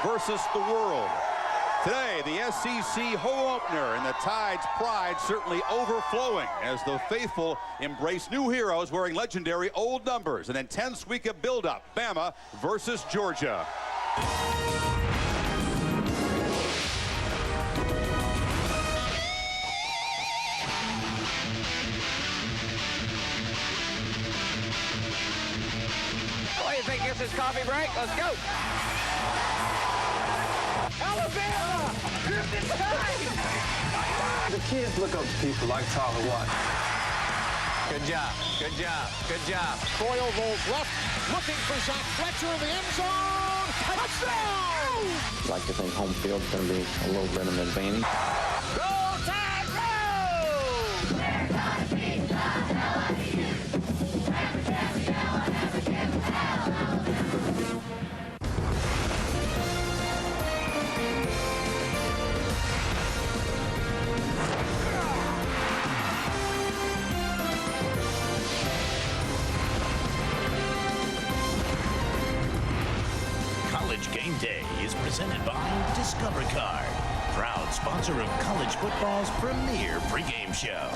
versus the world. Today, the SEC home opener, and the Tide's pride certainly overflowing as the faithful embrace new heroes wearing legendary old numbers. An intense week of build-up. Bama versus Georgia. What do you think this is coffee break? Let's go. Alabama! The kids look up to people like Tyler Watt. Good job, good job, good job. Boyle rolls left, looking for Zach Fletcher in the end zone. Touchdown! I'd like to think home field's going to be a little bit of an advantage. Roll Tide, roll! We're gonna beat the hell out of you. Never give a hell, never give a hell. College Game Day is presented by Discover Card, proud sponsor of college football's premier pregame show.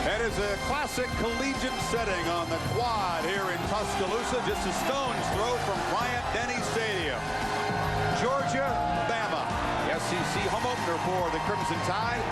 That is a classic collegiate setting on the quad here in Tuscaloosa, just a stone's throw from Bryant-Denny Stadium. Georgia, Bama. The SEC home opener for the Crimson Tide.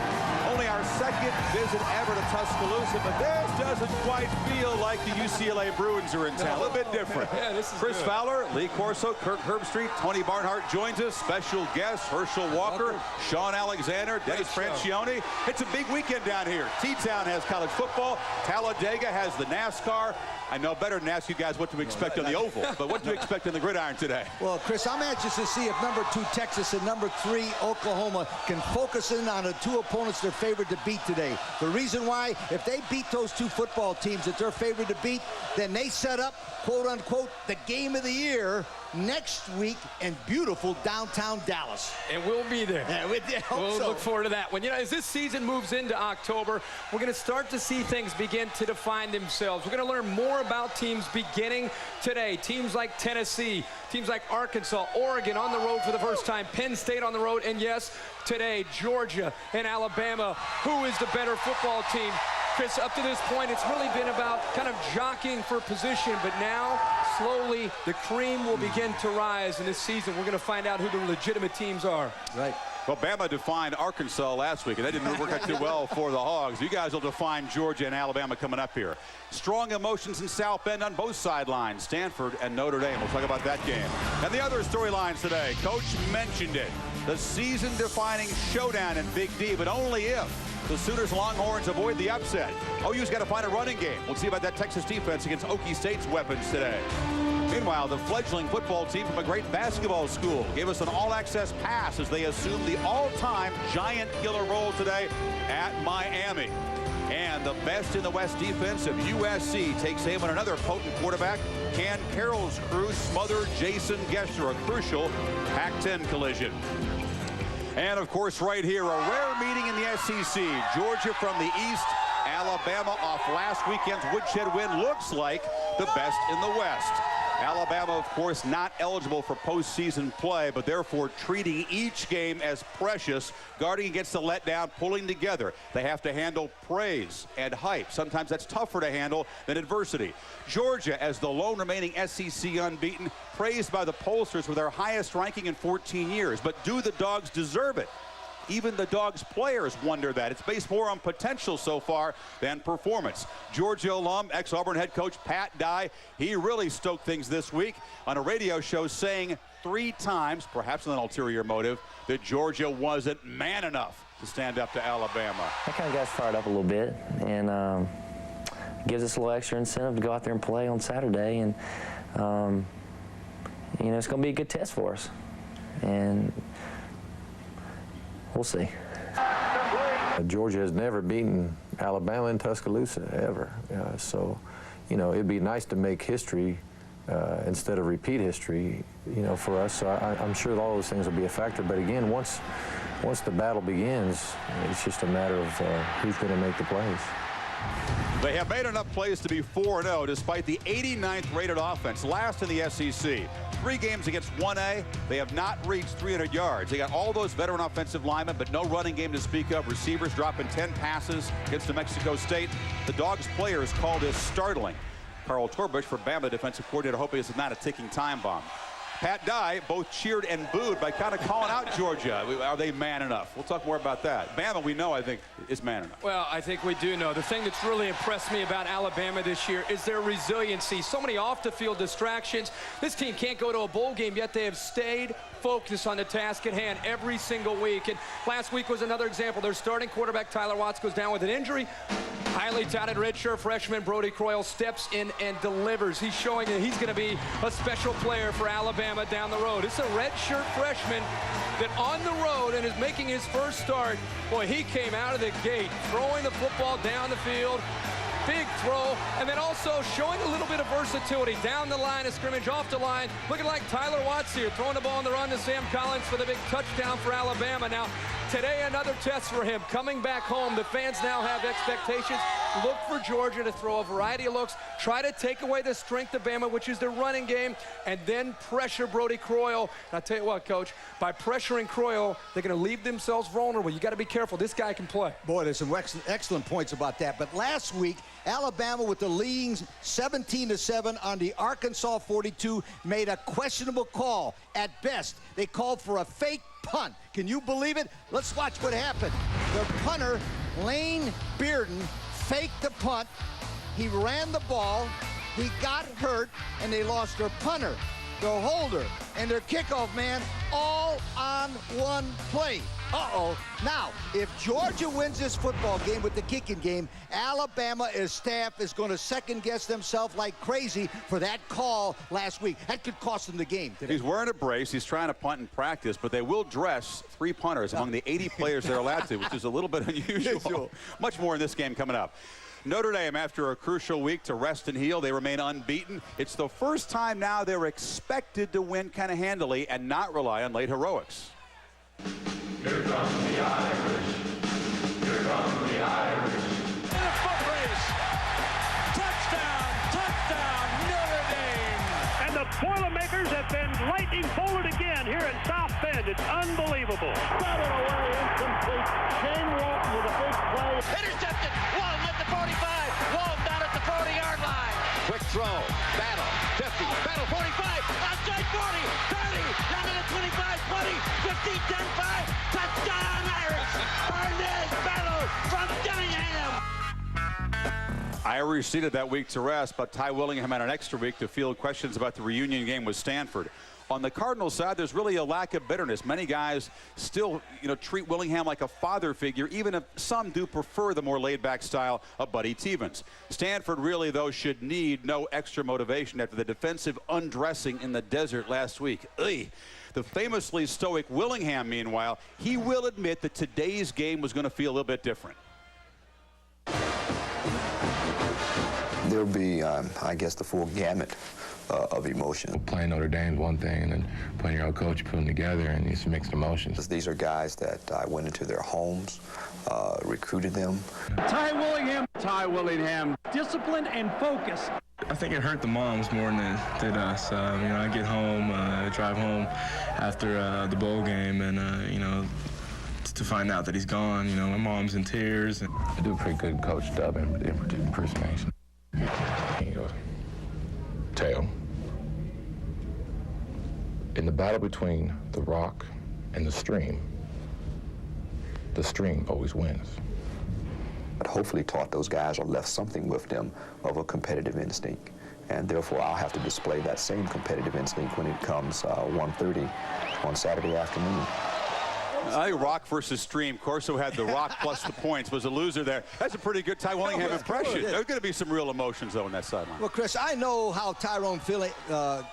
Only our second visit ever to Tuscaloosa, but this doesn't quite feel like the UCLA Bruins are in town. A little bit different. Yeah, this is Chris good. Fowler, Lee Corso, Kirk Herbstreit, Tony Barnhart joins us. Special guest Herschel Walker, Sean Alexander, Dennis Francione. It's a big weekend down here. T-Town has college football. Talladega has the NASCAR. I know better than ask you guys what to expect on the Oval, but what do you expect in the gridiron today? Well, Chris, I'm anxious to see if number 2 Texas and number 3 Oklahoma can focus in on the two opponents they're favored to beat today. The reason why, if they beat those two football teams that they're favored to beat, then they set up, quote unquote, the game of the year next week in beautiful downtown Dallas. And we'll be there. Yeah, We'll look forward to that one. You know, as this season moves into October, we're going to start to see things begin to define themselves. We're going to learn more about teams beginning today. Teams like Tennessee, teams like Arkansas, Oregon on the road for the first time, Penn State on the road, and yes, today, Georgia and Alabama. Who is the better football team? Chris, up to this point, it's really been about kind of jockeying for position, but now, slowly, the cream will begin to rise in this season. We're going to find out who the legitimate teams are. Right. Well, Bama defined Arkansas last week, and that didn't work out too well for the Hogs. You guys will define Georgia and Alabama coming up here. Strong emotions in South Bend on both sidelines, Stanford and Notre Dame. We'll talk about that game. And the other storylines today, Coach mentioned it. The season-defining showdown in Big D, but only if the Sooners Longhorns avoid the upset. OU's got to find a running game. We'll see about that Texas defense against Okie State's weapons today. Meanwhile, the fledgling football team from a great basketball school gave us an all-access pass as they assumed the all-time giant killer role today at Miami. And the best in the West defense of USC takes aim on another potent quarterback. Can Carroll's crew smother Jason Gesser, a crucial Pac-10 collision? And, of course, right here, a rare meeting in the SEC. Georgia from the East, Alabama off last weekend's woodshed win. Looks like the best in the West. Alabama, of course, not eligible for postseason play, but therefore treating each game as precious, guarding against the letdown, pulling together. They have to handle praise and hype. Sometimes that's tougher to handle than adversity. Georgia, as the lone remaining SEC unbeaten, praised by the pollsters with their highest ranking in 14 years. But do the Dogs deserve it? Even the Dogs players wonder that. It's based more on potential so far than performance. Georgia alum, ex-Auburn head coach Pat Dye, he really stoked things this week on a radio show, saying 3 times, perhaps with an ulterior motive, that Georgia wasn't man enough to stand up to Alabama. That kind of got us fired up a little bit, and gives us a little extra incentive to go out there and play on Saturday. And, you know, it's going to be a good test for us. And we'll see. Georgia has never beaten Alabama in Tuscaloosa, ever. So, you know, it'd be nice to make history instead of repeat history, you know, for us. So I'm sure all those things will be a factor. But again, once the battle begins, it's just a matter of who's going to make the plays. They have made enough plays to be 4-0 despite the 89th rated offense, last in the SEC. 3 games against 1A, they have not reached 300 yards. They got all those veteran offensive linemen, but no running game to speak of. Receivers dropping 10 passes against New Mexico State. The Dogs players call this startling. Carl Torbush, for Bama defensive coordinator, hoping this is not a ticking time bomb. Pat Dye both cheered and booed by kind of calling out Georgia. Are they man enough? We'll talk more about that. Bama, we know, I think, is man enough. Well, I think we do know. The thing that's really impressed me about Alabama this year is their resiliency. So many off-the-field distractions. This team can't go to a bowl game, yet they have stayed focused on the task at hand every single week. And last week was another example. Their starting quarterback, Tyler Watts, goes down with an injury. Highly touted redshirt freshman Brody Croyle steps in and delivers. He's showing that he's going to be a special player for Alabama down the road. It's a redshirt freshman that on the road and is making his first start. Boy, he came out of the gate throwing the football down the field. Big throw, and then also showing a little bit of versatility down the line of scrimmage, off the line, looking like Tyler Watts here, throwing the ball on the run to Sam Collins for the big touchdown for Alabama. Now, today another test for him. Coming back home, the fans now have expectations. Look for Georgia to throw a variety of looks, try to take away the strength of Bama, which is their running game, and then pressure Brody Croyle. And I'll tell you what, Coach, by pressuring Croyle, they're going to leave themselves vulnerable. You got to be careful. This guy can play. Boy, there's some excellent points about that. But last week, Alabama, with the leading 17-7 on the Arkansas 42, made a questionable call. At best, they called for a fake punt. Can you believe it? Let's watch what happened. Their punter, Lane Bearden, faked the punt. He ran the ball. He got hurt, and they lost their punter, their holder, and their kickoff man all on one play. Uh-oh. Now, if Georgia wins this football game with the kicking game, Alabama, as staff, is going to second-guess themselves like crazy for that call last week. That could cost them the game today. He's wearing a brace. He's trying to punt in practice, but they will dress 3 punters among the 80 players they're allowed to, which is a little bit unusual. Much more in this game coming up. Notre Dame, after a crucial week to rest and heal, they remain unbeaten. It's the first time now they're expected to win kind of handily and not rely on late heroics. Here comes the Irish. Here comes the Irish. In a foot race. Touchdown, touchdown, Notre Dame. And the Boilermakers have been lightning forward again here in South Bend. It's unbelievable. Batted away, incomplete. Shane Walton with a big play. Intercepted. Walton at the 45. Walton down at the 40-yard line. Quick throw. Battle. 50. Battle 45. Outside 40. 30. Down to the 25. 20. 15. 10. 5. Touchdown Irish. Arnez Battle from Dillingham. Irish seeded that week to rest, but Ty Willingham had an extra week to field questions about the reunion game with Stanford. On the Cardinals side, there's really a lack of bitterness. Many guys still, treat Willingham like a father figure, even if some do prefer the more laid-back style of Buddy Tevens. Stanford really, though, should need no extra motivation after the defensive undressing in the desert last week. Ugh. The famously stoic Willingham, meanwhile, he will admit that today's game was going to feel a little bit different. There'll be, I guess, the full gamut of emotion. Playing Notre Dame is one thing, and then playing your old coach, put them together, and it's mixed emotions. These are guys that I went into their homes, recruited them. Ty Willingham, discipline and focus. I think it hurt the moms more than it did us. I get home, drive home after the bowl game, and, to find out that he's gone, my mom's in tears. I do a pretty good coach job in impersonation. Tail. In the battle between the rock and the stream always wins. But hopefully taught those guys or left something with them of a competitive instinct. And therefore, I'll have to display that same competitive instinct when it comes 1:30 on Saturday afternoon. I think rock versus stream. Corso had the rock plus the points, was a loser there. That's a pretty good Ty Willingham impression. There's going to be some real emotions, though, in that sideline. Well, Chris, I know how Tyrone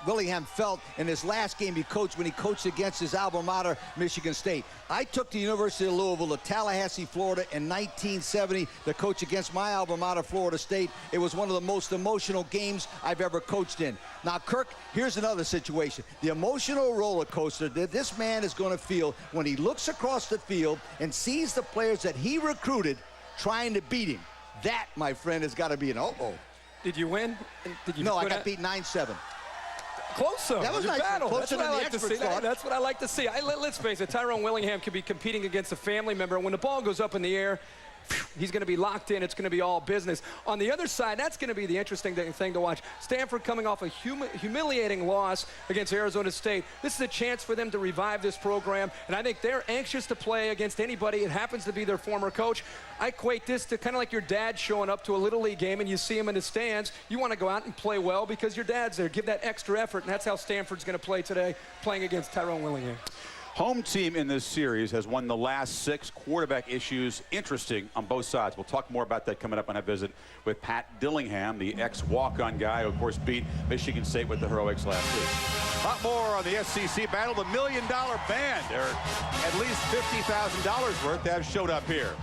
Willingham felt in his last game he coached when he coached against his alma mater, Michigan State. I took the University of Louisville to Tallahassee, Florida in 1970 to coach against my alma mater, Florida State. It was one of the most emotional games I've ever coached in. Now, Kirk, here's another situation. The emotional roller coaster that this man is going to feel when he looks across the field and sees the players that he recruited trying to beat him. That, my friend, has got to be an uh-oh. Did you win? Did you No, I got beat 9-7. Close though. That was nice. Battle. Closer That's what than I the like to experts see. thought. That's what I like to see. Let's face it, Tyrone Willingham could be competing against a family member. When the ball goes up in the air, he's going to be locked in. It's going to be all business. On the other side, that's going to be the interesting thing to watch. Stanford coming off a humiliating loss against Arizona State. This is a chance for them to revive this program, and I think they're anxious to play against anybody. It happens to be their former coach. I equate this to kind of like your dad showing up to a Little League game and you see him in the stands. You want to go out and play well because your dad's there. Give that extra effort, and that's how Stanford's going to play today, playing against Tyrone Willingham. Home team in this series has won the last 6. Quarterback issues interesting on both sides. We'll talk more about that coming up on a visit with Pat Dillingham, the ex-walk-on guy who, of course, beat Michigan State with the Heroics last week. A lot more on the SEC battle. The $1 Million Band, or at least $50,000 worth, have showed up here.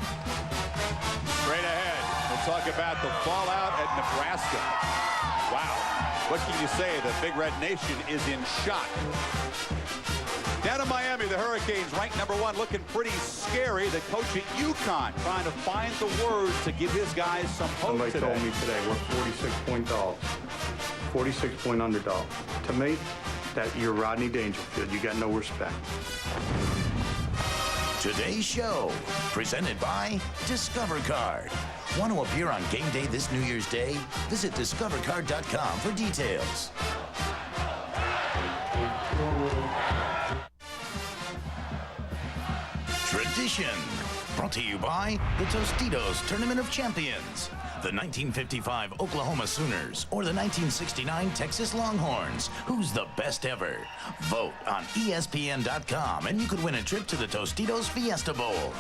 Straight ahead, we'll talk about the fallout at Nebraska. Wow. What can you say? The Big Red Nation is in shock. Down in Miami, the Hurricanes ranked #1, looking pretty scary. The coach at UConn trying to find the words to give his guys some hope Somebody today. told me today we're 46-point dogs, 46-point underdog. To me, that you're Rodney Dangerfield. You got no respect. Today's show, presented by Discover Card. Want to appear on Game Day this New Year's Day? Visit discovercard.com for details. Tradition, brought to you by the Tostitos Tournament of Champions, the 1955 Oklahoma Sooners, or the 1969 Texas Longhorns. Who's the best ever? Vote on ESPN.com, and you could win a trip to the Tostitos Fiesta Bowl.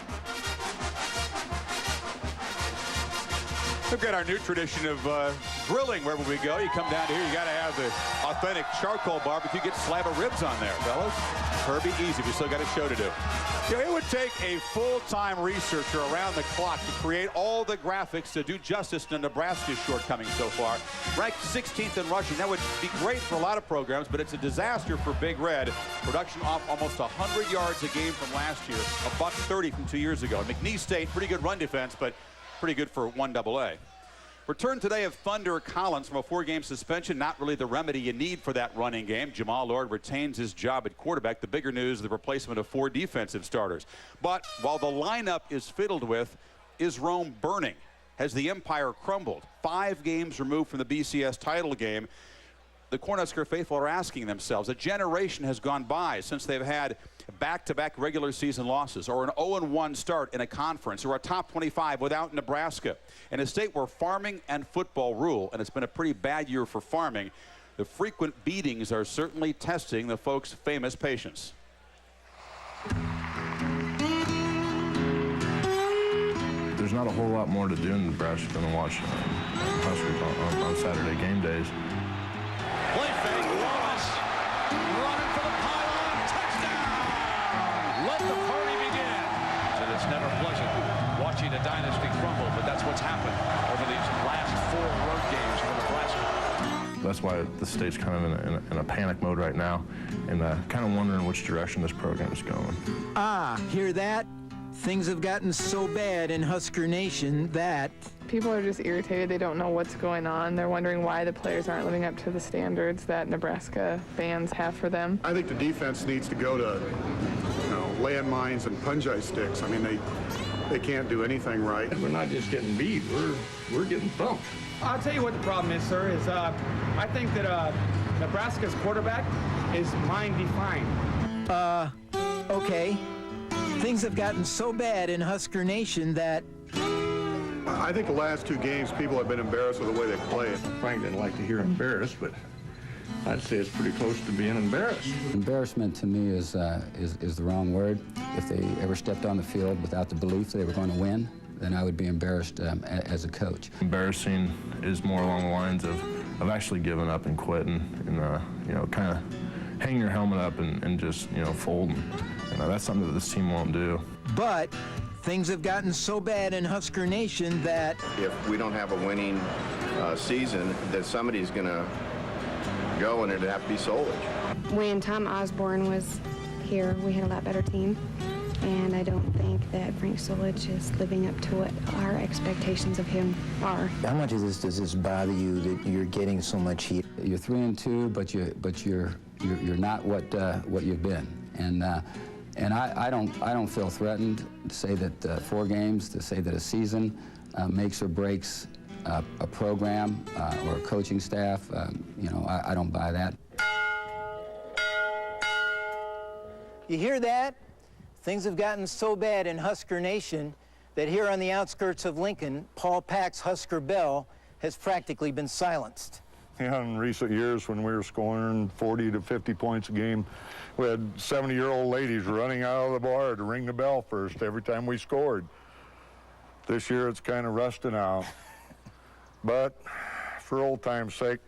We've got our new tradition of grilling wherever we go. You come down here, you got to have the authentic charcoal barbecue. Get a slab of ribs on there, fellas. Herbie, easy. We still got a show to do. You know, it would take a full-time researcher around the clock to create all the graphics to do justice to Nebraska's shortcomings so far. Ranked 16th in rushing. That would be great for a lot of programs, but it's a disaster for Big Red. Production off almost 100 yards a game from last year, $130 from 2 years ago. McNeese State, pretty good run defense, but pretty good for 1AA. Return today of Thunder Collins from a 4-game suspension. Not really the remedy you need for that running game. Jamal Lord retains his job at quarterback. The bigger news, the replacement of 4 defensive starters. But while the lineup is fiddled with, is Rome burning? Has the empire crumbled? 5 games removed from the BCS title game. The Cornhusker faithful are asking themselves, a generation has gone by since they've had back-to-back regular season losses, or an 0-1 start in a conference, or a top 25 without Nebraska. In a state where farming and football rule, and it's been a pretty bad year for farming, the frequent beatings are certainly testing the folks' famous patience. There's not a whole lot more to do in Nebraska than watch Huskers on Saturday game days. Play fake, Wallace running for the pylon, touchdown! Let the party begin. And it's never pleasant watching a dynasty crumble, but that's what's happened over these last 4 road games for Nebraska. That's why the state's kind of in a panic mode right now, and kind of wondering which direction this program is going. Ah, hear that? Things have gotten so bad in Husker Nation that people are just irritated. They don't know what's going on. They're wondering why the players aren't living up to the standards that Nebraska fans have for them. I think the defense needs to go to, landmines and punji sticks. I mean, they can't do anything right. We're not just getting beat. We're getting thumped. I'll tell you what the problem is, sir, is I think that Nebraska's quarterback is mind-defying. Okay. Things have gotten so bad in Husker Nation that I think the last 2 games, people have been embarrassed with the way they played. Frank didn't like to hear embarrassed, but I'd say it's pretty close to being embarrassed. Embarrassment to me is the wrong word. If they ever stepped on the field without the belief they were going to win, then I would be embarrassed as a coach. Embarrassing is more along the lines of actually giving up and quitting, and kind of hanging your helmet up and just folding. That's something that this team won't do. But things have gotten so bad in Husker Nation that if we don't have a winning season, that somebody's going to go, and it'd have to be Solich. When Tom Osborne was here, we had a lot better team. and I don't think that Frank Solich is living up to what our expectations of him are. How much does this bother you that you're getting so much heat? You're 3-2, but you're not what you've been, and I don't feel threatened to say that 4 games, to say that a season makes or breaks a program or a coaching staff. You know, I don't buy that. You hear that? Things have gotten so bad in Husker Nation that here on the outskirts of Lincoln, Paul Pack's Husker Bell has practically been silenced. Yeah, in recent years when we were scoring 40 to 50 points a game, we had 70-year-old ladies running out of the bar to ring the bell first every time we scored. This year it's kind of rusting out. But for old time's sake.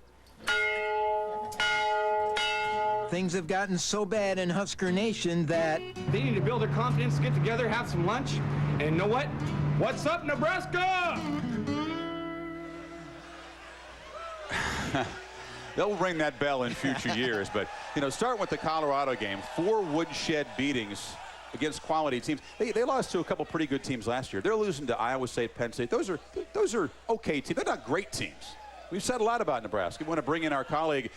Things have gotten so bad in Husker Nation that They need to build their confidence, get together, have some lunch, and you know what? What's up, Nebraska? They'll ring that bell in future years, but, you know, starting with the Colorado game, 4 woodshed beatings against quality teams. They lost to a couple pretty good teams last year. They're losing to Iowa State, Penn State. Those are okay teams. They're not great teams. We've said a lot about Nebraska. We want to bring in our colleague,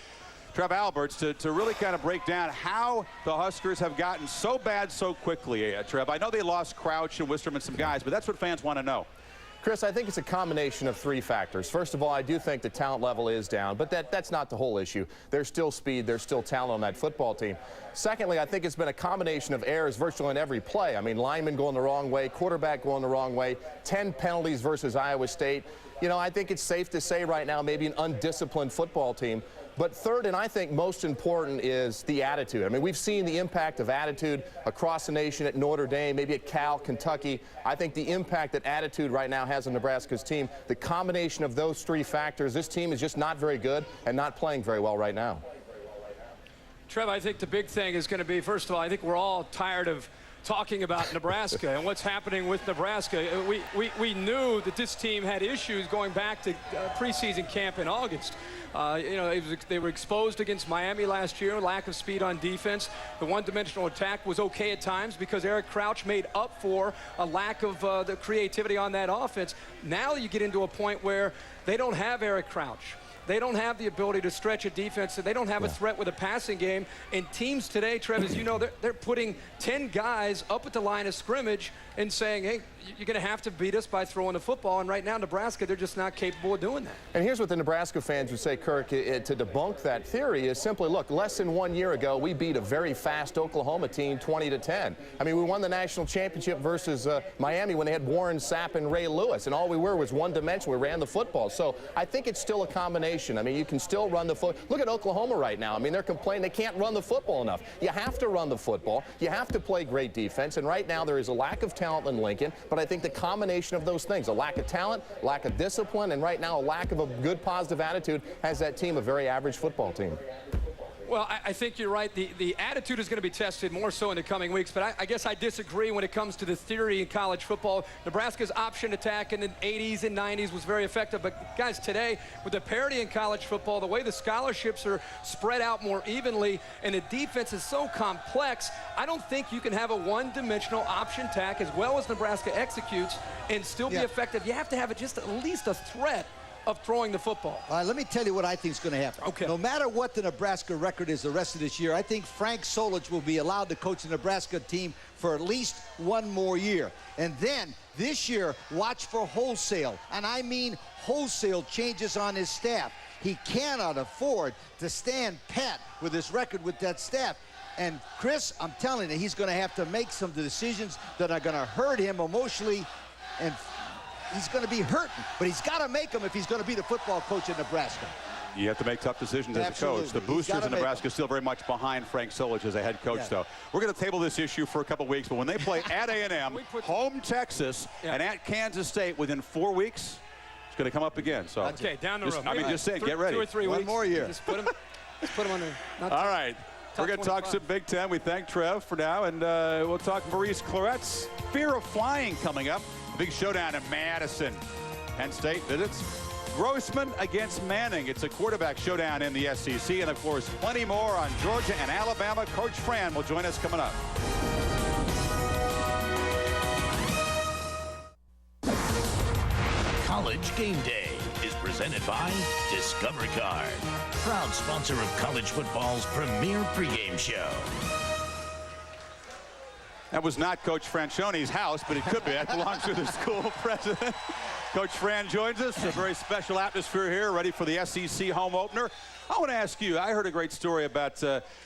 Trev Alberts, to really kind of break down how the Huskers have gotten so bad so quickly, Trev. I know they lost Crouch and Wisterman, some guys, but that's what fans want to know. Chris, I think it's a combination of 3 factors. First of all, I do think the talent level is down, but that's not the whole issue. There's still speed, there's still talent on that football team. Secondly, I think it's been a combination of errors virtually in every play. I mean, linemen going the wrong way, quarterback going the wrong way, 10 penalties versus Iowa State. You know, I think it's safe to say right now maybe an undisciplined football team. But third, and I think most important, is the attitude. I mean, we've seen the impact of attitude across the nation at Notre Dame, maybe at Cal, Kentucky. I think the impact that attitude right now has on Nebraska's team, the combination of those 3 factors, this team is just not very good and not playing very well right now. Trev, I think the big thing is going to be, first of all, I think we're all tired of talking about Nebraska and what's happening with Nebraska. We knew that this team had issues going back to preseason camp in August. You know, they were exposed against Miami last year, lack of speed on defense. The one-dimensional attack was okay at times because Eric Crouch made up for a lack of the creativity on that offense. Now you get into a point where they don't have Eric Crouch. They don't have the ability to stretch a defense. They don't have a threat with a passing game. And teams today, Trev, as you know, they're putting 10 guys up at the line of scrimmage and saying, hey, you're going to have to beat us by throwing the football. And right now, Nebraska, they're just not capable of doing that. And here's what the Nebraska fans would say, Kirk, to debunk that theory is simply, look, less than 1 year ago, we beat a very fast Oklahoma team 20-10. I mean, we won the national championship versus Miami when they had Warren Sapp and Ray Lewis, and all we were was one-dimensional. We ran the football. So I think it's still a combination. I mean, you can still run the foot. Look at Oklahoma right now. I mean, they're complaining they can't run the football enough. You have to run the football. You have to play great defense. And right now, there is a lack of talent in Lincoln. But I think the combination of those things, a lack of talent, lack of discipline, and right now a lack of a good positive attitude, has that team a very average football team. Well, I think you're right. The attitude is going to be tested more so in the coming weeks, but I guess I disagree when it comes to the theory in college football. Nebraska's option attack in the 80s and 90s was very effective, but guys, today, with the parity in college football, the way the scholarships are spread out more evenly, and the defense is so complex, I don't think you can have a one-dimensional option attack as well as Nebraska executes and still be effective. You have to have just at least a threat of throwing the football. Let me tell you what I think is going to happen. Okay. No matter what the Nebraska record is the rest of this year, I think Frank Solich will be allowed to coach the Nebraska team for at least 1 more year. And then this year, watch for wholesale, and I mean wholesale changes on his staff. He cannot afford to stand pat with his record with that staff. And Chris, I'm telling you, he's going to have to make some decisions that are going to hurt him emotionally, and he's going to be hurting, but he's got to make them if he's going to be the football coach in Nebraska. You have to make tough decisions as a coach. The boosters in Nebraska are still very much behind Frank Solich as a head coach, though. We're going to table this issue for a couple weeks, but when they play at A&M, home Texas, and at Kansas State within 4 weeks, it's going to come up again. So okay, down the road. I mean, just saying, get ready. 2 or 3 weeks. 1 more year. Just put them on there. All right. We're going to talk some Big Ten. We thank Trev for now, and we'll talk Maurice Claret's fear of flying coming up. A big showdown in Madison. Penn State visits Grossman against Manning. It's a quarterback showdown in the SEC, and of course, plenty more on Georgia and Alabama. Coach Fran will join us coming up. College Game Day is presented by Discovery Card, proud sponsor of college football's premier pregame show. That was not Coach Franchione's house, but it could be. That belongs to the school president. Coach Fran joins us. A very special atmosphere here, ready for the SEC home opener. I want to ask you, I heard a great story about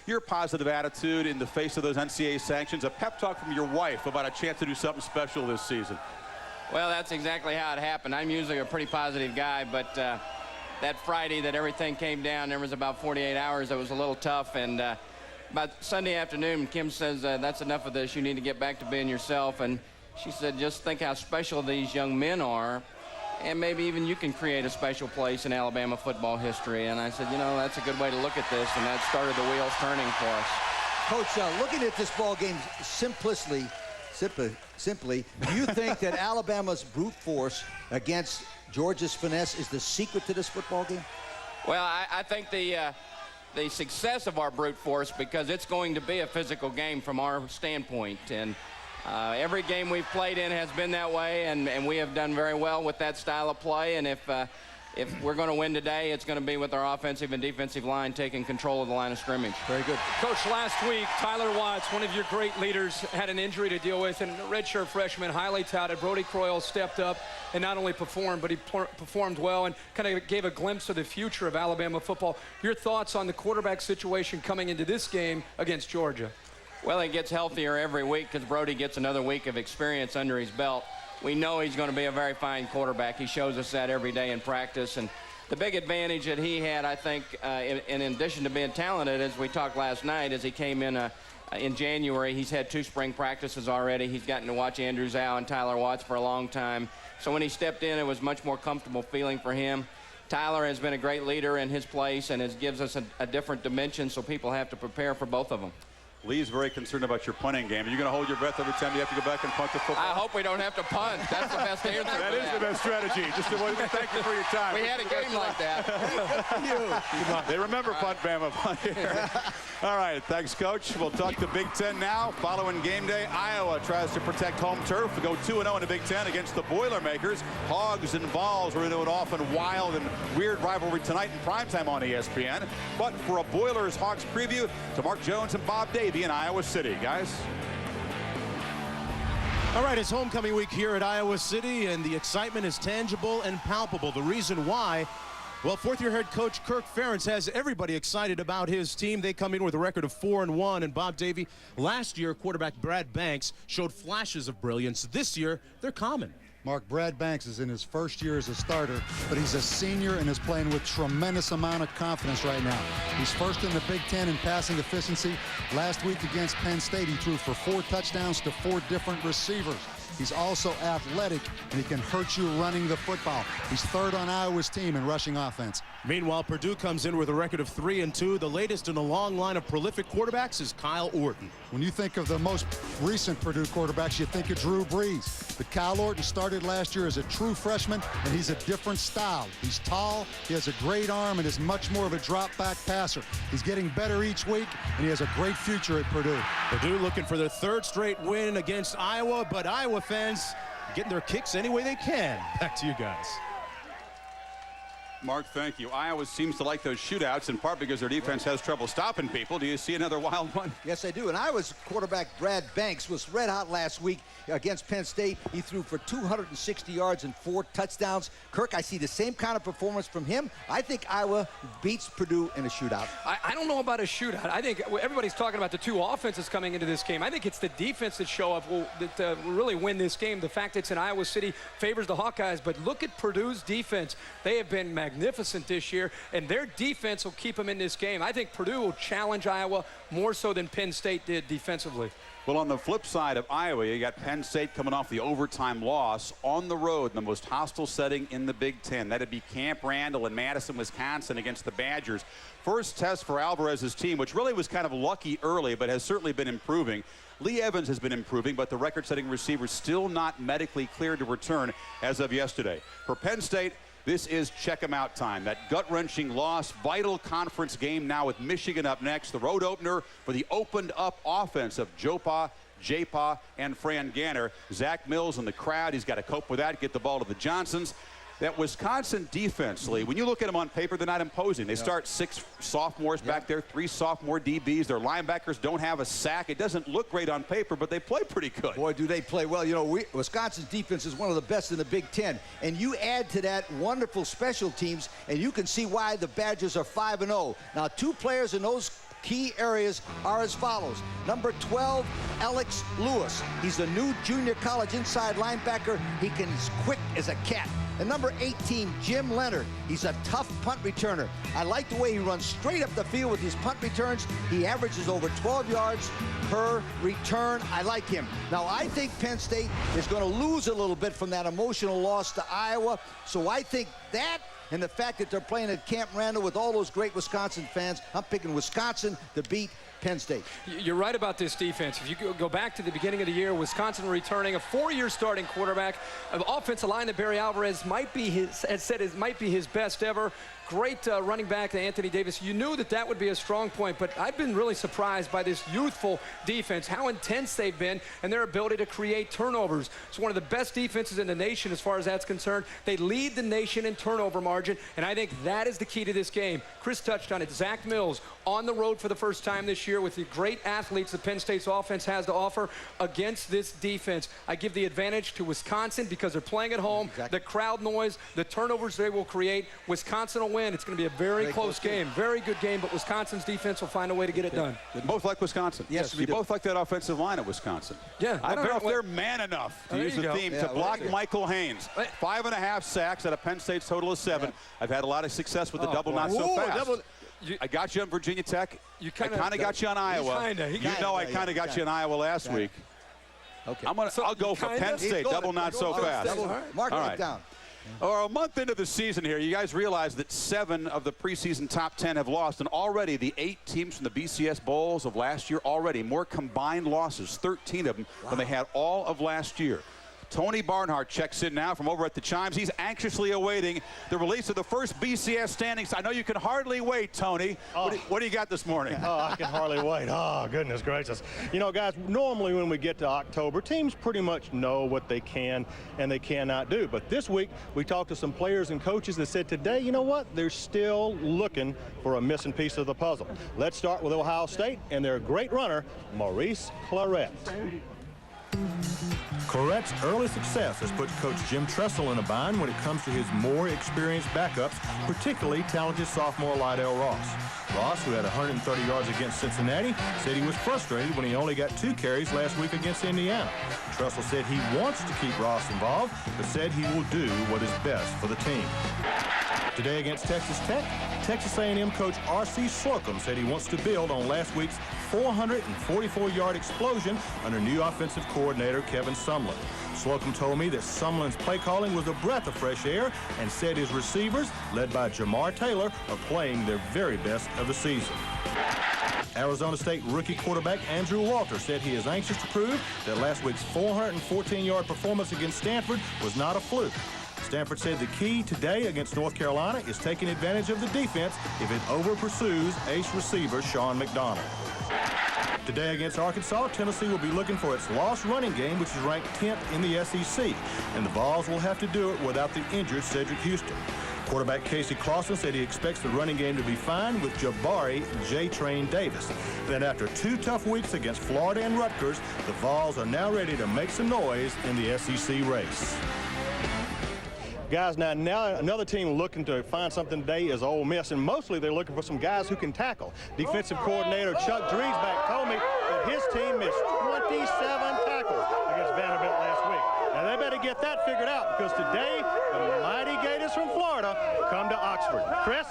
your positive attitude in the face of those NCAA sanctions, a pep talk from your wife about a chance to do something special this season. Well, that's exactly how it happened. I'm usually a pretty positive guy, but that Friday that everything came down, there was about 48 hours that was a little tough, and about Sunday afternoon, Kim says, that's enough of this. You need to get back to being yourself. And she said, just think how special these young men are, and maybe even you can create a special place in Alabama football history. And I said, you know, that's a good way to look at this, and that started the wheels turning for us. Coach, looking at this ball game simply, do you think that Alabama's brute force against Georgia's finesse is the secret to this football game? Well, I think the success of our brute force, because it's going to be a physical game from our standpoint, and every game we've played in has been that way, and we have done very well with that style of play. And if we're going to win today, it's going to be with our offensive and defensive line taking control of the line of scrimmage. Very good. Coach, last week, Tyler Watts, one of your great leaders, had an injury to deal with, and a redshirt freshman, highly touted, Brody Croyle, stepped up and not only performed, but he performed well and kind of gave a glimpse of the future of Alabama football. Your thoughts on the quarterback situation coming into this game against Georgia? Well, he gets healthier every week because Brody gets another week of experience under his belt. We know he's going to be a very fine quarterback. He shows us that every day in practice. And the big advantage that he had, I think, in addition to being talented, as we talked last night, as he came in January, he's had 2 spring practices already. He's gotten to watch Andrew Zhao and Tyler Watts for a long time. So when he stepped in, it was much more comfortable feeling for him. Tyler has been a great leader in his place and gives us a different dimension, so people have to prepare for both of them. Lee's very concerned about your punting game. Are you going to hold your breath every time you have to go back and punt the football? I hope we don't have to punt. That's the best answer. That is the best strategy. Just to thank you for your time. We had a game like that. Come on. They remember punt, Bama punt here. All right, thanks, Coach. We'll talk to Big Ten now. Following game day, Iowa tries to protect home turf to go 2-0 in the Big Ten against the Boilermakers. Hogs and Vols are into an often wild and weird rivalry tonight in primetime on ESPN. But for a Boilers-Hogs preview, to Mark Jones and Bob Davie in Iowa City. Guys? All right, it's homecoming week here at Iowa City, and the excitement is tangible and palpable. The reason why, well, fourth-year head coach Kirk Ferentz has everybody excited about his team. They come in with a record of 4-1, and Bob Davie, last year, quarterback Brad Banks showed flashes of brilliance. This year, they're common. Mark, Brad Banks is in his first year as a starter, but he's a senior and is playing with tremendous amount of confidence right now. He's first in the Big Ten in passing efficiency. Last week against Penn State, he threw for 4 touchdowns to 4 different receivers. He's also athletic, and he can hurt you running the football. He's third on Iowa's team in rushing offense. Meanwhile, Purdue comes in with a record of 3-2. The latest in a long line of prolific quarterbacks is Kyle Orton. When you think of the most recent Purdue quarterbacks, you think of Drew Brees. But Kyle Orton started last year as a true freshman, and he's a different style. He's tall, he has a great arm, and is much more of a drop-back passer. He's getting better each week, and he has a great future at Purdue. Purdue looking for their 3rd straight win against Iowa, but Iowa fans getting their kicks any way they can. Back to you guys. Mark, thank you. Iowa seems to like those shootouts, in part because their defense has trouble stopping people. Do you see another wild one? Yes, I do. And Iowa's quarterback Brad Banks was red hot last week against Penn State. He threw for 260 yards and 4 touchdowns. Kirk, I see the same kind of performance from him. I think Iowa beats Purdue in a shootout. I don't know about a shootout. I think everybody's talking about the 2 offenses coming into this game. I think it's the defense that show up that really win this game. The fact it's in Iowa City favors the Hawkeyes, but look at Purdue's defense. They have been magnificent this year, and their defense will keep them in this game. I think Purdue will challenge Iowa more so than Penn State did defensively. Well, on the flip side of Iowa, you got Penn State coming off the overtime loss on the road in the most hostile setting in the Big Ten. That'd be Camp Randall in Madison, Wisconsin against the Badgers. First test for Alvarez's team, which really was kind of lucky early, but has certainly been improving. Lee Evans has been improving, but the record-setting receiver still not medically cleared to return as of yesterday. For Penn State, this is check-em-out time. That gut-wrenching loss, vital conference game now with Michigan up next. The road opener for the opened-up offense of Jopa, J-Pa, and Fran Ganner. Zach Mills in the crowd. He's got to cope with that, get the ball to the Johnsons. that Wisconsin defense, Lee, when you look at them on paper, they're not imposing. They start 6 sophomores back there, 3 sophomore DBs. Their linebackers don't have a sack. It doesn't look great on paper, but they play pretty good. Boy, do they play well. You know, Wisconsin's defense is one of the best in the Big Ten. And you add to that wonderful special teams, and you can see why the Badgers are 5-0. Now, 2 players in those key areas are as follows. Number 12, Alex Lewis. He's a new junior college inside linebacker. He's quick as a cat. And number 18, Jim Leonard. He's a tough punt returner. I like the way he runs straight up the field with his punt returns. He averages over 12 yards per return. I like him. Now, I think Penn State is going to lose a little bit from that emotional loss to Iowa. So I think that and the fact that they're playing at Camp Randall with all those great Wisconsin fans, I'm picking Wisconsin to beat Penn State. You're right about this defense. If you go back to the beginning of the year, Wisconsin returning a 4-year starting quarterback, an offensive line that Barry Alvarez might be his best ever. Great running back, Anthony Davis. You knew that would be a strong point, but I've been really surprised by this youthful defense, how intense they've been, and their ability to create turnovers. It's one of the best defenses in the nation as far as that's concerned. They lead the nation in turnover margin, and I think that is the key to this game. Chris touched on it. Zach Mills on the road for the first time this year with the great athletes that Penn State's offense has to offer against this defense. I give the advantage to Wisconsin because they're playing at home. Exactly. The crowd noise, the turnovers they will create. Wisconsin will win. It's going to be a very close game. Very good game, but Wisconsin's defense will find a way to get it done. You both like Wisconsin? Yes, you both like that offensive line at Wisconsin. Yeah. I don't know if they're man enough to use the theme to block Michael Haynes. 5.5 sacks out of Penn State's total of 7. Yeah. I've had a lot of success with the double not so fast. I got you on Virginia Tech. I kind of got you on Iowa. I kind of got you on Iowa last week. Okay. I'll go for Penn State, double not so fast. Mark it down. Or a month into the season here, you guys realize that 7 of the preseason top 10 have lost, and already the 8 teams from the BCS Bowls of last year already more combined losses, 13 of them, than they had all of last year. Tony Barnhart checks in now from over at the Chimes. He's anxiously awaiting the release of the first BCS standings. I know you can hardly wait, Tony. What do you got this morning? Oh, I can hardly wait. Oh, goodness gracious. You know, guys, normally when we get to October, teams pretty much know what they can and they cannot do. But this week, we talked to some players and coaches that said today, you know what, they're still looking for a missing piece of the puzzle. Let's start with Ohio State and their great runner, Maurice Clarett. Clarett's early success has put Coach Jim Tressel in a bind when it comes to his more experienced backups, particularly talented sophomore Lydell Ross. Ross, who had 130 yards against Cincinnati, said he was frustrated when he only got 2 carries last week against Indiana. Tressel said he wants to keep Ross involved, but said he will do what is best for the team. Today against Texas Tech, Texas A&M coach R.C. Slocum said he wants to build on last week's 444-yard explosion under new offensive coordinator Kevin Sumlin. Slocum told me that Sumlin's play calling was a breath of fresh air and said his receivers, led by Jamar Taylor, are playing their very best of the season. Arizona State rookie quarterback Andrew Walter said he is anxious to prove that last week's 414-yard performance against Stanford was not a fluke. Stanford said the key today against North Carolina is taking advantage of the defense if it over-pursues ace receiver Sean McDonald. Today against Arkansas, Tennessee will be looking for its lost running game, which is ranked 10th in the SEC, and the Vols will have to do it without the injured Cedric Houston. Quarterback Casey Clausen said he expects the running game to be fine with Jabari J-Train Davis. Then after 2 tough weeks against Florida and Rutgers, the Vols are now ready to make some noise in the SEC race. Guys, now another team looking to find something today is Ole Miss, and mostly they're looking for some guys who can tackle. Defensive coordinator Chuck Driesbach told me that his team missed 27 tackles against Vanderbilt last week. Now they better get that figured out because today the mighty Gators from Florida come to Oxford. Chris?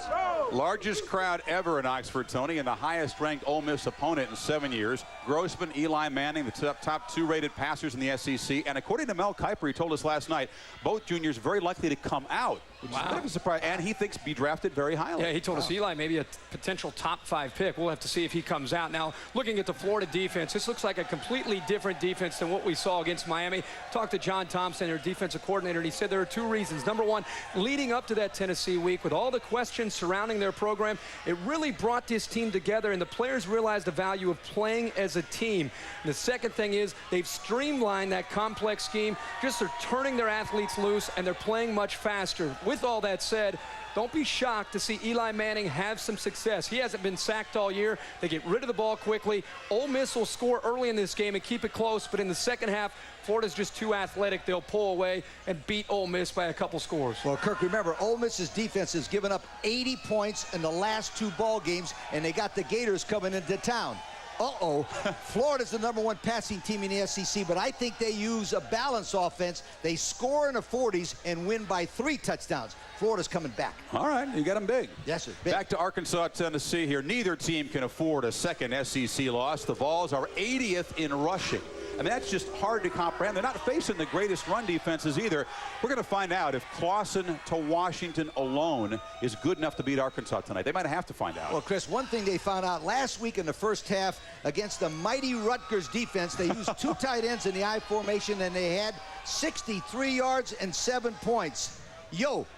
Largest crowd ever in Oxford, Tony, and the highest-ranked Ole Miss opponent in 7 years. Grossman, Eli Manning, the top 2 rated passers in the SEC. And according to Mel Kiper, he told us last night, both juniors very likely to come out, which is a bit of a surprise. And he thinks be drafted very highly. Yeah, he told us Eli maybe a potential top 5 pick. We'll have to see if he comes out. Now, looking at the Florida defense, this looks like a completely different defense than what we saw against Miami. Talked to John Thompson, their defensive coordinator, and he said there are 2 reasons. Number one, leading up to that Tennessee week, with all the questions surrounding their program, it really brought this team together, and the players realized the value of playing as a team. And the second thing is they've streamlined that complex scheme. Just they're turning their athletes loose, and they're playing much faster. With all that said, don't be shocked to see Eli Manning have some success. He hasn't been sacked all year. They get rid of the ball quickly. Ole Miss will score early in this game and keep it close, but in the second half, Florida's just too athletic. They'll pull away and beat Ole Miss by a couple scores. Well, Kirk, remember, Ole Miss's defense has given up 80 points in the last 2 ball games, and they got the Gators coming into town. Florida's the #1 passing team in the SEC, but I think they use a balanced offense. They score in the 40s and win by 3 touchdowns. Florida's coming back. All right, you got them big. Yes, sir. Big. Back to Arkansas, Tennessee here. Neither team can afford a second SEC loss. The Vols are 80th in rushing. I mean, that's just hard to comprehend. They're not facing the greatest run defenses either. We're going to find out if Clawson to Washington alone is good enough to beat Arkansas tonight. They might have to find out. Well, Chris, one thing they found out last week in the first half against the mighty Rutgers defense, they used 2 tight ends in the I formation, and they had 63 yards and 7 points.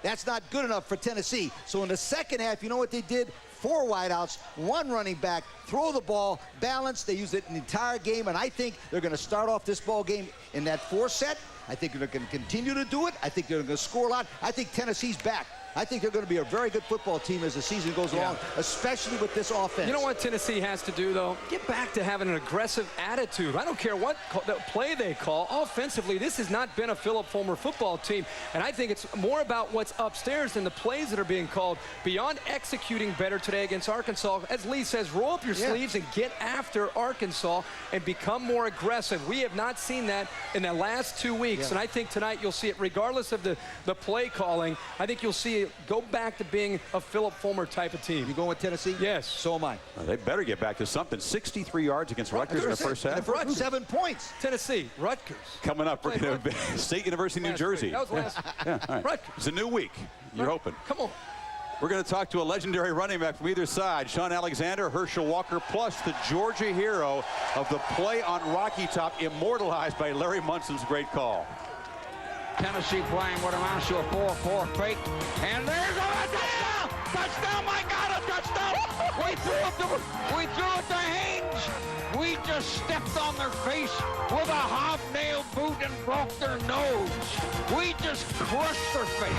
That's not good enough for Tennessee. So in the second half, you know what they did? 4 wideouts, 1 running back, throw the ball, balance. They used it in the entire game, and I think they're going to start off this ball game in that 4 set. I think they're going to continue to do it. I think they're going to score a lot. I think Tennessee's back. I think they're going to be a very good football team as the season goes along, especially with this offense. You know what Tennessee has to do, though? Get back to having an aggressive attitude. I don't care what play they call. Offensively, this has not been a Philip Fulmer football team, and I think it's more about what's upstairs than the plays that are being called. Beyond executing better today against Arkansas, as Lee says, roll up your sleeves and get after Arkansas and become more aggressive. We have not seen that in the last 2 weeks, and I think tonight you'll see it regardless of the play calling. I think you'll see it go back to being a Philip Fulmer type of team. You going with Tennessee? Yes. So am I. Well, they better get back to something. 63 yards against Rutgers in the first half. Rutgers, 7 points. Tennessee, Rutgers. Coming up, we're going to State University, New Jersey. That was last. All right. Rutgers. It's a new week. You're hoping. Come on. We're going to talk to a legendary running back from either side, Sean Alexander, Herschel Walker, plus the Georgia hero of the play on Rocky Top, immortalized by Larry Munson's great call. Tennessee playing what amounts to a 4-4 fake. And there's a touchdown! Touchdown, my God, a touchdown! We threw it to Haynes. We just stepped on their face with a hobnail boot and broke their nose. We just crushed their face.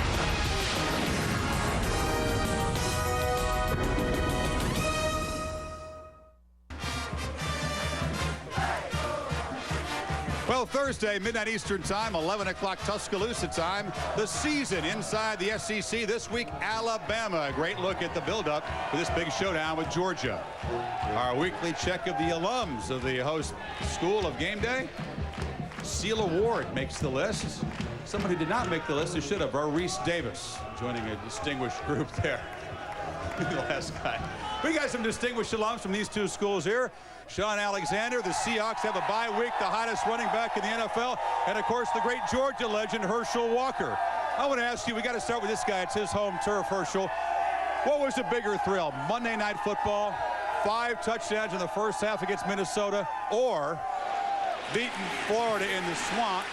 Well, Thursday, midnight Eastern time, 11 o'clock Tuscaloosa time. The season inside the SEC this week, Alabama. A great look at the buildup for this big showdown with Georgia. Our weekly check of the alums of the host school of Game Day. Seal Award makes the list. Somebody did not make the list who should have. Our Reese Davis joining a distinguished group there. The last guy. We got some distinguished alums from these 2 schools here. Sean Alexander, the Seahawks have a bye week, the hottest running back in the NFL, and of course the great Georgia legend Herschel Walker. I want to ask you, we got to start with this guy. It's his home turf, Herschel. What was the bigger thrill? Monday Night Football, 5 touchdowns in the first half against Minnesota, or beating Florida in the swamp,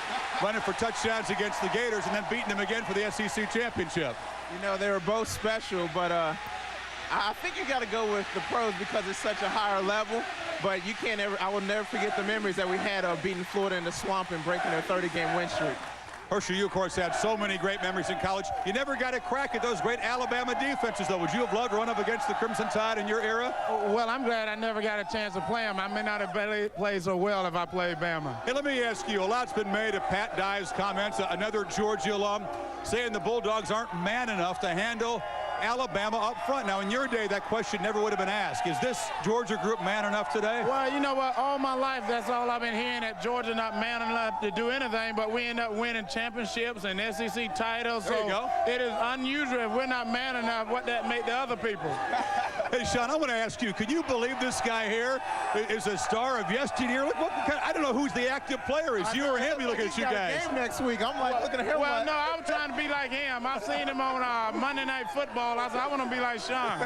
running for touchdowns against the Gators, and then beating them again for the SEC championship? You know, they were both special, but I think you got to go with the pros because it's such a higher level. But you can't ever, I will never forget the memories that we had of beating Florida in the swamp and breaking their 30-game win streak. Herschel, you, of course, had so many great memories in college. You never got a crack at those great Alabama defenses, though. Would you have loved to run up against the Crimson Tide in your era? Well, I'm glad I never got a chance to play them. I may not have played so well if I played Bama. Hey, let me ask you, a lot's been made of Pat Dye's comments, another Georgia alum, saying the Bulldogs aren't man enough to handle Alabama up front. Now, in your day, that question never would have been asked. Is this Georgia group man enough today? Well, you know what? All my life, that's all I've been hearing, that Georgia not man enough to do anything, but we end up winning championships and SEC titles. There you go. It is unusual if we're not man enough, what that make the other people. Hey, Sean, I want to ask you, can you believe this guy here is a star of yesteryear? Look, I don't know who's the active player. Is you or him? You look at you guys. Game next week. I'm like looking at him. Well, no, I was trying to be like him. I've seen him on Monday Night Football. I said, I want to be like Sean.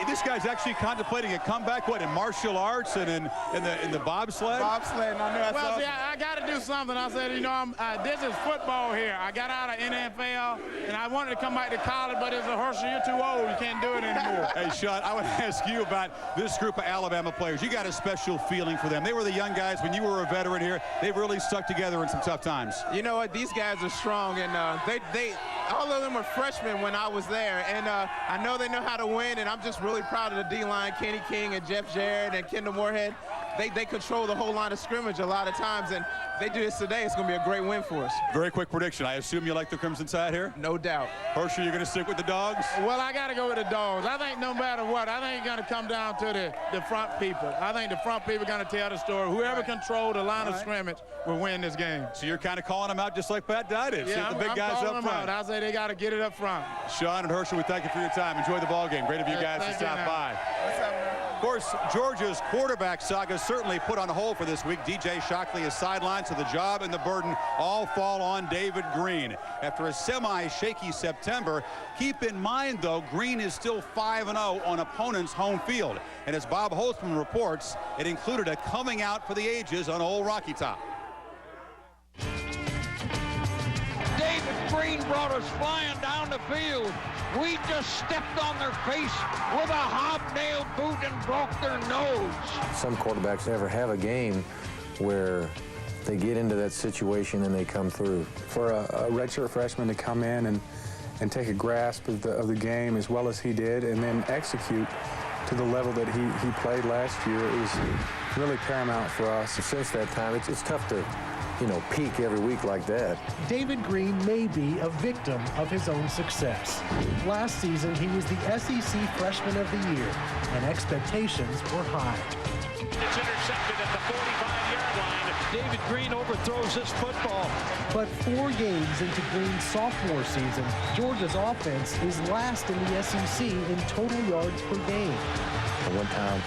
This guy's actually contemplating a comeback, what, in martial arts and in the bobsled? Bobsled, I know. Well, see, I got to do something. I said, you know, this is football here. I got out of NFL, and I wanted to come back to college, but it's a Herschel, you're too old. You can't do it anymore. Hey, Sean, I would ask you about this group of Alabama players. You got a special feeling for them. They were the young guys when you were a veteran here. They've really stuck together in some tough times. You know what? These guys are strong, and all of them were freshmen when I was there, and I know they know how to win, and I'm just really proud of the D-line, Kenny King and Jeff Jarrett and Kendall Moorhead. They control the whole line of scrimmage a lot of times, and they do this today. It's going to be a great win for us. Very quick prediction. I assume you like the Crimson Tide here? No doubt. Herschel, you're going to stick with the Dogs? Well, I got to go with the Dogs. I think no matter what, I think it's going to come down to the front people. I think the front people are going to tell the story. Whoever controls the line of scrimmage will win this game. So you're kind of calling them out just like Pat Dye did. Yeah, the big guys up front. I say they got to get it up front. Sean and Herschel, we thank you for your time. Enjoy the ball game. Great of you guys to stop by. What's up, man? Of course, Georgia's quarterback saga certainly put on hold for this week. DJ Shockley is sidelined, so the job and the burden all fall on David Green. After a semi-shaky September, keep in mind, though, Green is still 5-0 on opponents' home field. And as Bob Holtzman reports, it included a coming out for the ages on Old Rocky Top. David Green brought us flying down the field. We just stepped on their face with a hobnail boot and broke their nose. Some quarterbacks never have a game where they get into that situation and they come through. For a redshirt freshman to come in and take a grasp of the game as well as he did and then execute to the level that he played last year, it was really paramount for us. Since that time, it's tough to peak every week like that. David Green may be a victim of his own success. Last season, he was the SEC Freshman of the Year, and expectations were high. It's intercepted at the 45-yard line. David Green overthrows this football. But 4 games into Green's sophomore season, Georgia's offense is last in the SEC in total yards per game. One time,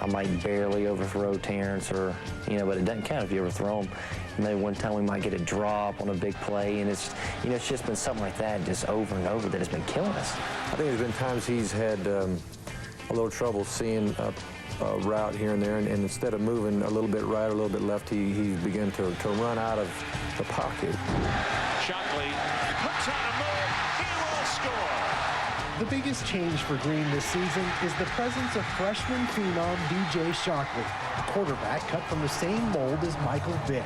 I might barely overthrow Terrence, but it doesn't count if you overthrow him. And maybe one time we might get a drop on a big play, and it's just been something like that just over and over that has been killing us. I think there's been times he's had a little trouble seeing a route here and there, and instead of moving a little bit right or a little bit left, he's begun to run out of the pocket. Shockley puts on a move. He will score. The biggest change for Green this season is the presence of freshman phenom DJ Shockley, a quarterback cut from the same mold as Michael Vick.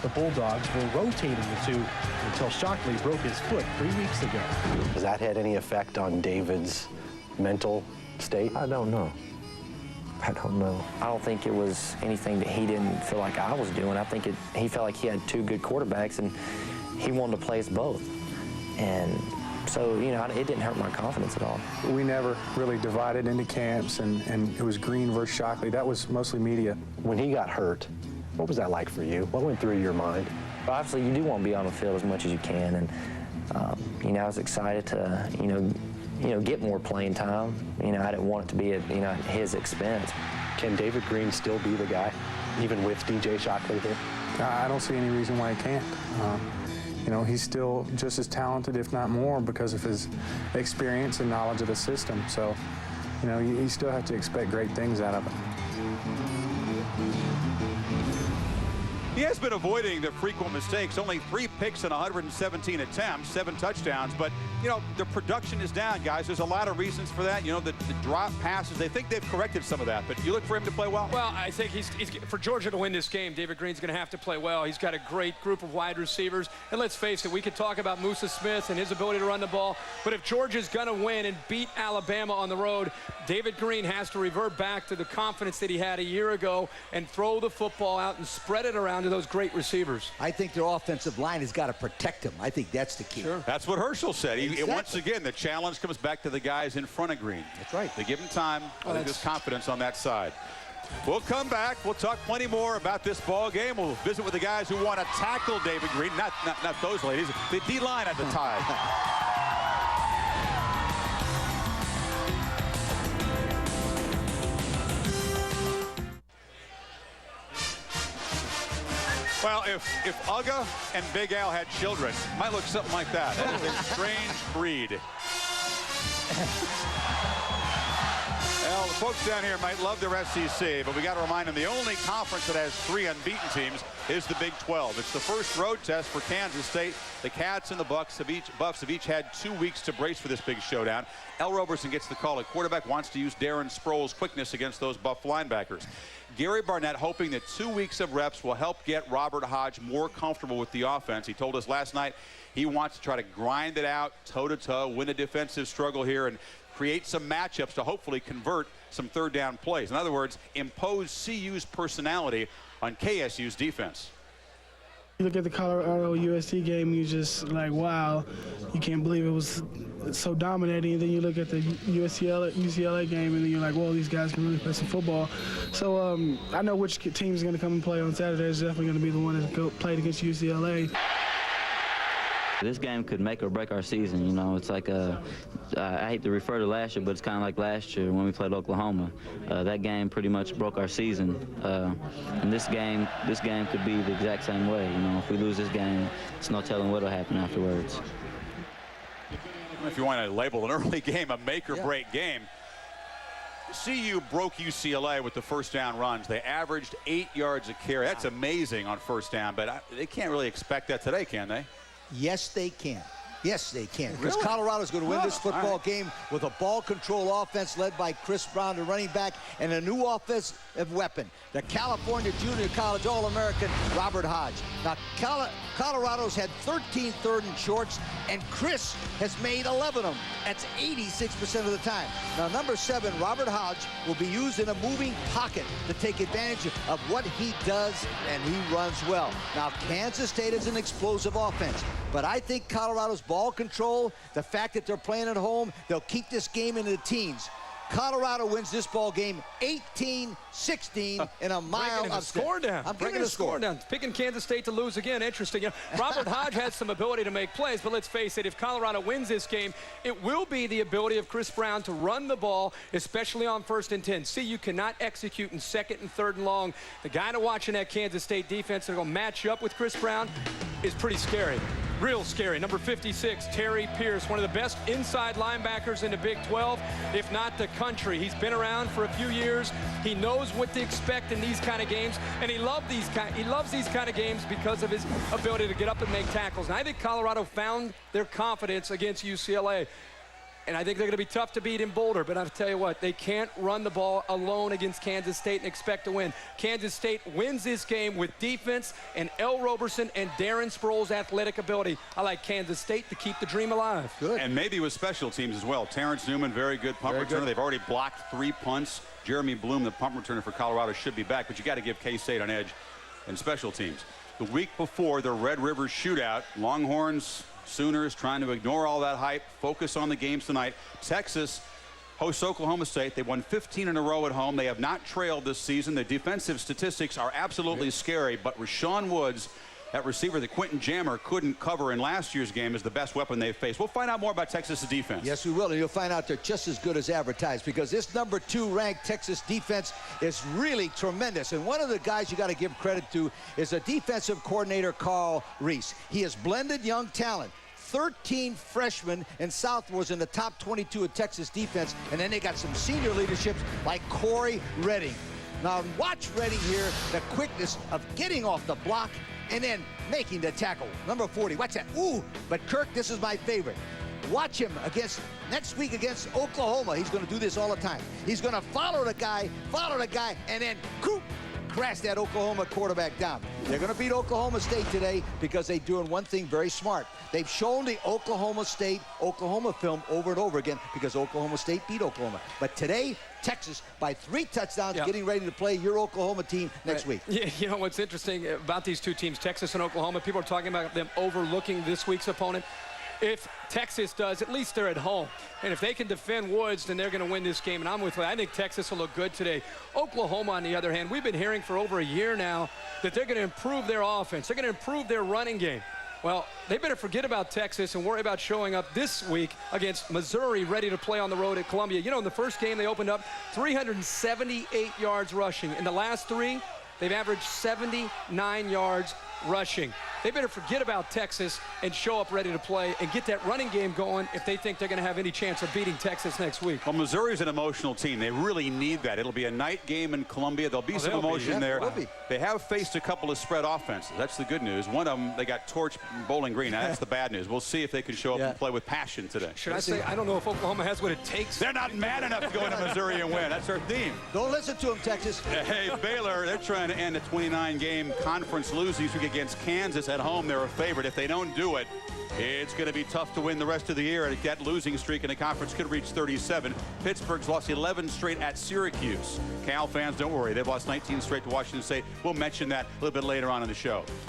The Bulldogs were rotating the two until Shockley broke his foot 3 weeks ago. Has that had any effect on David's mental state? I don't know. I don't think it was anything that he didn't feel like I was doing. I think he felt like he had 2 good quarterbacks, and he wanted to play us both. And so, it didn't hurt my confidence at all. We never really divided into camps, and it was Green versus Shockley. That was mostly media. When he got hurt, what was that like for you? What went through your mind? Obviously, you do want to be on the field as much as you can, and I was excited to, get more playing time. I didn't want it to be at, his expense. Can David Green still be the guy, even with DJ Shockley here? I don't see any reason why he can't. He's still just as talented, if not more, because of his experience and knowledge of the system. So, you still have to expect great things out of him. He has been avoiding the frequent mistakes. Only 3 picks in 117 attempts, 7 touchdowns. But, the production is down, guys. There's a lot of reasons for that. The drop passes, they think they've corrected some of that. But you look for him to play well? Well, I think he's for Georgia to win this game, David Green's going to have to play well. He's got a great group of wide receivers. And let's face it, we could talk about Musa Smith and his ability to run the ball. But if Georgia's going to win and beat Alabama on the road, David Green has to revert back to the confidence that he had a year ago and throw the football out and spread it around to those great receivers. I think their offensive line has got to protect him. I think that's the key. Sure. That's what Herschel said. Exactly. Once again, the challenge comes back to the guys in front of Green. That's right. They give him time. I think there's confidence on that side. We'll come back. We'll talk plenty more about this ball game. We'll visit with the guys who want to tackle David Green. Not those ladies. The D-line at the Tide. Well, if Uga and Big Al had children, it might look something like that. That is a strange breed. Well, the folks down here might love their SEC, but we got to remind them the only conference that has 3 unbeaten teams is the Big 12. It's the first road test for Kansas State. The Cats and the Buffs have each had 2 weeks to brace for this big showdown. El Roberson gets the call at quarterback, wants to use Darren Sproles' quickness against those Buff linebackers. Gary Barnett hoping that 2 weeks of reps will help get Robert Hodge more comfortable with the offense. He told us last night he wants to try to grind it out toe-to-toe, win a defensive struggle here, and create some matchups to hopefully convert some third down plays. In other words, impose CU's personality on KSU's defense. You look at the Colorado USC game, you just like, wow, you can't believe it was so dominating. And then you look at the UCLA game, and then you're like, well, these guys can really play some football. So I know which team is going to come and play on Saturday. It's definitely going to be the one that played against UCLA. This game could make or break our season. You know, it's like I hate to refer to last year, but it's kind of like last year when we played Oklahoma. That game pretty much broke our season. And this game could be the exact same way. You know, if we lose this game, it's no telling what'll happen afterwards. If you want to label an early game a make or break game, CU broke UCLA with the first down runs. They averaged 8 yards a carry. That's amazing on first down, but they can't really expect that today, can they? Yes, they can. Yes, they can. Because Colorado's going to win this football game with a ball control offense led by Chris Brown, the running back, and a new offensive weapon, the California Junior College All-American Robert Hodge. Now, Colorado's had 13 third and shorts, and Chris has made 11 of them. That's 86% of the time. Now, number 7, Robert Hodge, will be used in a moving pocket to take advantage of what he does, and he runs well. Now, Kansas State is an explosive offense, but I think Colorado's ball control, the fact that they're playing at home, they'll keep this game into the teens. Colorado wins this ball game 18-16 in a mile of score down. I'm bringing the score down. Picking Kansas State to lose again. Interesting. You know, Robert Hodge has some ability to make plays, but let's face it, if Colorado wins this game, it will be the ability of Chris Brown to run the ball, especially on 1st and 10. See, you cannot execute in 2nd and 3rd and long. The guy to watch in that Kansas State defense that are going to match up with Chris Brown is pretty scary. Real scary. Number 56, Terry Pierce, one of the best inside linebackers in the Big 12, if not the country. He's been around for a few years. He knows what to expect in these kind of games, and he loves these kind of games because of his ability to get up and make tackles. And I think Colorado found their confidence against UCLA. And I think they're going to be tough to beat in Boulder. But I'll tell you what, they can't run the ball alone against Kansas State and expect to win. Kansas State wins this game with defense and El Roberson and Darren Sproles' athletic ability. I like Kansas State to keep the dream alive. Good. And maybe with special teams as well. Terrence Newman, very good punt returner. They've already blocked 3 punts. Jeremy Bloom, the punt returner for Colorado, should be back. But you got to give K-State an edge in special teams. The week before the Red River shootout, Longhorns, Sooners trying to ignore all that hype, focus on the games tonight. Texas hosts Oklahoma State. They won 15 in a row at home. They have not trailed this season. The defensive statistics are absolutely scary, but Rashawn Woods, that receiver that Quentin Jammer couldn't cover in last year's game, is the best weapon they've faced. We'll find out more about Texas' defense. Yes, we will, and you'll find out they're just as good as advertised, because this number 2 ranked Texas defense is really tremendous. And one of the guys you got to give credit to is the defensive coordinator, Carl Reese. He has blended young talent. 13 freshmen and sophomores in the top 22 of Texas defense, and then they got some senior leadership like Corey Redding. Now watch Redding here, the quickness of getting off the block and then making the tackle. Number 40, watch that. Ooh, but Kirk, this is my favorite. Watch him next week against Oklahoma. He's going to do this all the time. He's going to follow the guy, and then crash that Oklahoma quarterback down. They're going to beat Oklahoma State today because they're doing one thing very smart. They've shown the Oklahoma film over and over again because Oklahoma State beat Oklahoma. But today, Texas, by 3 touchdowns, getting ready to play your Oklahoma team next week. Yeah, you know what's interesting about these two teams, Texas and Oklahoma, people are talking about them overlooking this week's opponent. If Texas does, at least they're at home. And if they can defend Woods, then they're going to win this game. And I'm with you. I think Texas will look good today. Oklahoma, on the other hand, we've been hearing for over a year now that they're going to improve their offense. They're going to improve their running game. Well, they better forget about Texas and worry about showing up this week against Missouri, ready to play on the road at Columbia. You know, in the first game, they opened up 378 yards rushing. In the last 3, they've averaged 79 yards rushing. They better forget about Texas and show up ready to play and get that running game going if they think they're going to have any chance of beating Texas next week. Well, Missouri's an emotional team. They really need that. It'll be a night game in Columbia. There'll be some emotion there. They have faced a couple of spread offenses. That's the good news. One of them, they got torched Bowling Green. Now, that's the bad news. We'll see if they can show up and play with passion today. Should I say, I don't know if Oklahoma has what it takes. They're not mad enough to go into Missouri and win. That's our theme. Don't listen to them, Texas. Hey, Baylor, they're trying to end a 29-game conference losing streak against Kansas at home. They're a favorite. If they don't do it, it's going to be tough to win the rest of the year. And that losing streak in the conference could reach 37. Pittsburgh's lost 11 straight at Syracuse. Cal fans, don't worry. They've lost 19 straight to Washington State. We'll mention that a little bit later on in the show.